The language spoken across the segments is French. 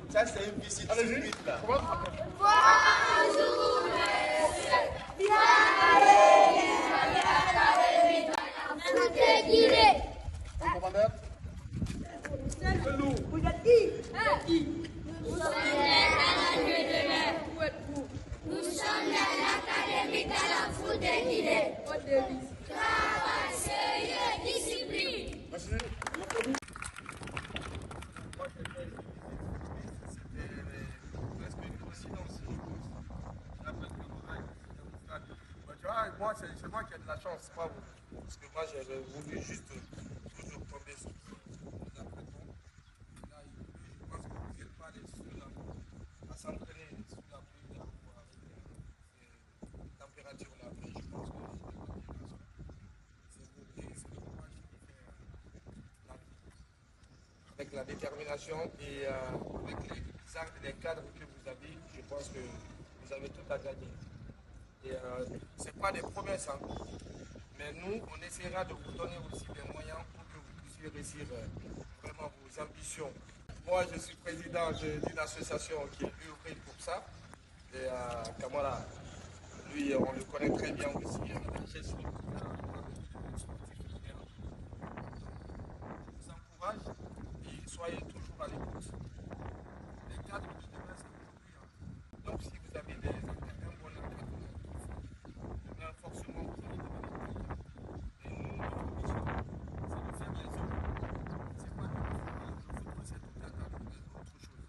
Ça, c'est une visite. Allez-y. Là. Bonjour, Commandeur. vous êtes qui? Nous sommes à l'Académie Talafoot de Guinée. Travail, sérieux, discipline. Merci. Presque une coïncidence. Tu vois, moi, c'est moi qui ai de la chance, pas vous. Parce que moi, j'ai voulu juste toujours tomber sur l'apprêtement. Là, je pense que vous n'êtes pas les seuls à s'entraîner sous la pluie avec ces températures-là. Mais je pense que c'est le courage qui fait la vie. Avec la détermination et avec les cadres que vous avez, je pense que vous avez tout à gagner. Et ce n'est pas des promesses, hein. Mais nous, on essaiera de vous donner aussi des moyens pour que vous puissiez réussir vraiment vos ambitions. Moi, je suis président d'une association qui est œuvrée pour ça. Et Kamala, lui, on le connaît très bien aussi. Je vous encourage et soyez toujours à l'écoute. Les cadres de demain, c'est aujourd'hui. Donc, si vous avez un bon encadrement, forcément, vous allez devenir quelqu'un. Et nous, notre mission, c'est de faire les hommes. C'est pas de football, c'est tout un tas autre chose.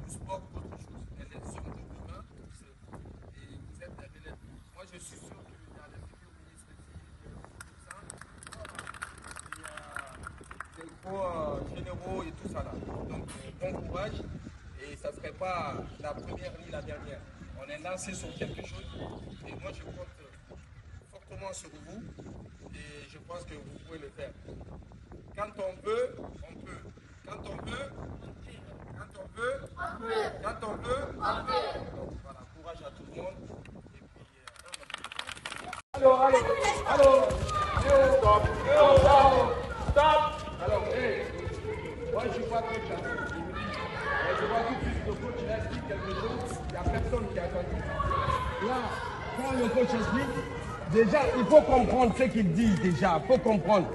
Le sport, autre chose. Et les hommes de demain, et vous êtes des élèves. Moi, je suis sûr qu'il y a les futurs ministres ici, des gros généraux et tout ça là. Donc, bon courage. Et ça ne serait pas la première ni la dernière. On est lancé sur quelque chose. Et moi, je compte fortement sur vous. Et je pense que vous pouvez le faire. Quand on veut, on peut. Quand on veut, quand on veut, on peut. Quand on veut, on peut. Donc voilà, courage à tout le monde. Et puis, Allô. Stop. Alors, moi, je ne suis pas coach. Je vois tout de suite le coach explique quelque chose, il n'y a personne qui a entendu. Là, quand le coach explique, déjà, il faut comprendre ce qu'il dit déjà, il faut comprendre.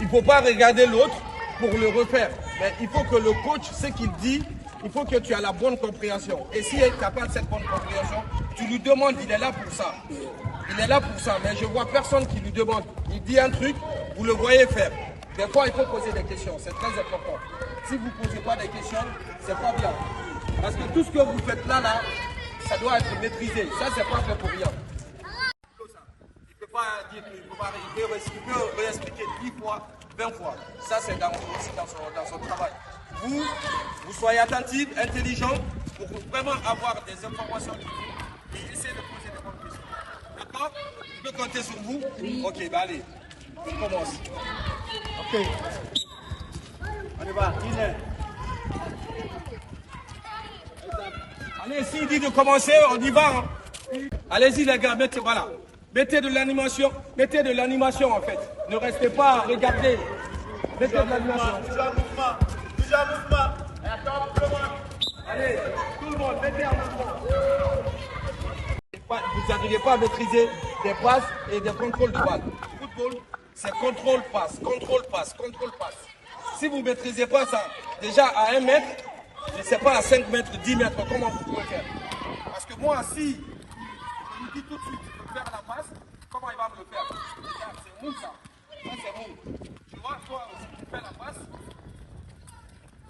Il ne faut pas regarder l'autre pour le refaire. Mais il faut que le coach, ce qu'il dit, il faut que tu aies la bonne compréhension. Et si tu n'as pas cette bonne compréhension, tu lui demandes, il est là pour ça. Il est là pour ça, mais je ne vois personne qui lui demande. Il dit un truc, vous le voyez faire. Des fois, il faut poser des questions, c'est très important. Si vous ne posez pas des questions, c'est pas bien. Parce que tout ce que vous faites là, ça doit être maîtrisé. Ça, c'est pas fait pour rien. Il ne peut pas dire qu'il peut réexpliquer 10 fois, 20 fois. Ça, c'est aussi dans son travail. Vous soyez attentifs, intelligents, pour vraiment avoir des informations et essayer de poser des bonnes questions. D'accord? Je peux compter sur vous? Oui. Ok, bah allez, on commence. Ok. On y va, allez, s'il dit de commencer, on y va. Hein. Allez-y les gars, voilà. Mettez de l'animation en fait. Ne restez pas, regardez. Mettez de l'animation. Déjà mouvement. Allez, tout le monde, mettez un mouvement. Vous n'arrivez pas à maîtriser des passes et des contrôles de balle. Football, c'est contrôle-passe, contrôle-passe, contrôle-passe. Si vous ne maîtrisez pas ça, déjà à 1 mètre, je ne sais pas à 5 mètres, 10 mètres, comment vous pouvez faire? Parce que moi, si je vous dis tout de suite, je veux faire la passe, comment il va me le faire? Regarde, c'est mou ça. Ça, c'est mou. Tu vois, toi aussi, tu fais la passe.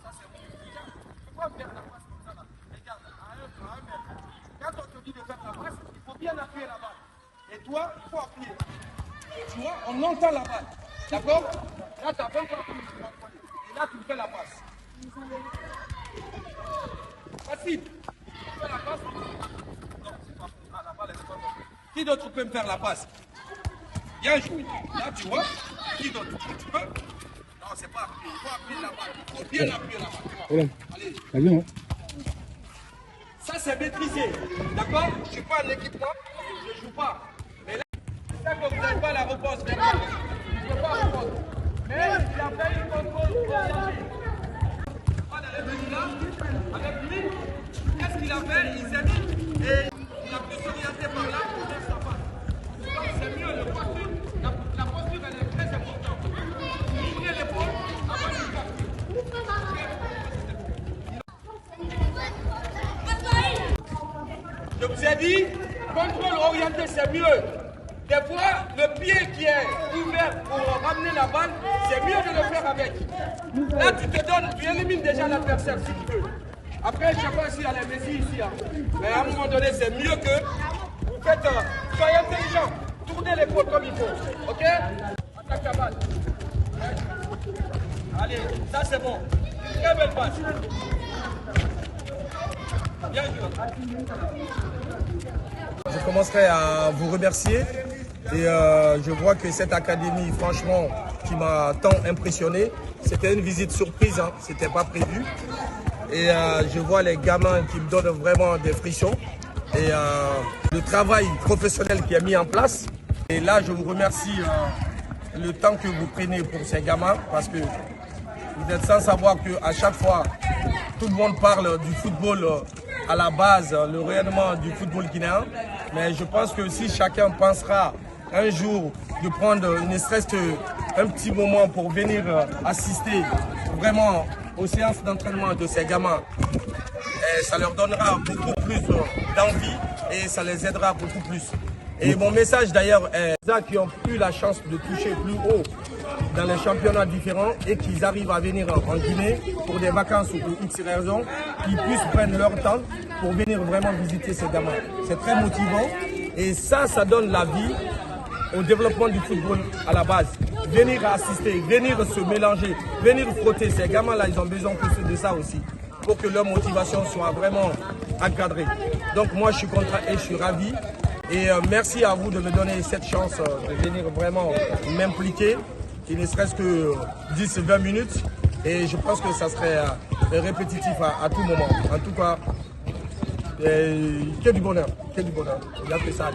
Ça, c'est mou. Regarde, tu peux pas faire la passe comme ça là. Regarde, à 1 mètre. Quand on te dit de faire la passe, il faut bien appuyer la balle. Et toi, il faut appuyer. Tu vois, on entend la balle. D'accord? Là, tu n'as même pas appuyé sur la balle. Et là, tu fais la passe. Facile. Tu fais la passe. Non, c'est pas pour la balle, c'est pas bon. Qui d'autre peut me faire la passe? Bien joué. Là, tu vois, qui d'autre? Tu peux? Non, c'est pas appuyer. Il faut appuyer la balle. Il faut bien appuyer la balle. Allez. Ça, c'est maîtrisé. D'accord? Je ne suis pas un équipement. Je ne joue pas. Mais là, c'est ça que vous n'avez pas la réponse. Je ne peux pas répondre. Mais il a fait une contrôle. ai dit, contrôle orienté, c'est mieux. Des fois, le pied qui est ouvert pour ramener la balle, c'est mieux de le faire avec. Là, tu te donnes, tu élimines déjà l'adversaire si tu veux. Après, je sais pas s'il y a les messies ici. Hein. Mais à un moment donné, c'est mieux que vous faites. Soyez intelligent. Tournez l'épaule comme il faut. Ok? Attaque la balle. Allez, ça c'est bon. Une très belle passe. Bien joué. Je commencerai à vous remercier et je vois que cette académie, franchement, qui m'a tant impressionné, c'était une visite surprise, hein, c'était pas prévu. Et je vois les gamins qui me donnent vraiment des frissons et le travail professionnel qui est mis en place. Et là, je vous remercie le temps que vous prenez pour ces gamins parce que vous êtes sans savoir qu'à chaque fois, tout le monde parle du football à la base, le rayonnement du football guinéen. Mais je pense que si chacun pensera un jour de prendre ne serait-ce qu'un petit moment pour venir assister vraiment aux séances d'entraînement de ces gamins, ça leur donnera beaucoup plus d'envie et ça les aidera beaucoup plus. Et mon message d'ailleurs est ceux qui ont eu la chance de toucher plus haut dans les championnats différents et qu'ils arrivent à venir en Guinée pour des vacances ou pour X raisons, qu'ils puissent prendre leur temps pour venir vraiment visiter ces gamins. C'est très motivant et ça donne la vie au développement du football à la base. Venir assister, venir se mélanger, venir frotter. Ces gamins-là, ils ont besoin de ça aussi pour que leur motivation soit vraiment encadrée. Donc moi, je suis content et je suis ravi. Et merci à vous de me donner cette chance de venir vraiment m'impliquer, qui ne serait-ce que 10-20 minutes. Et je pense que ça serait répétitif à tout moment. En tout cas, que du bonheur, que du bonheur. Il y a que ça.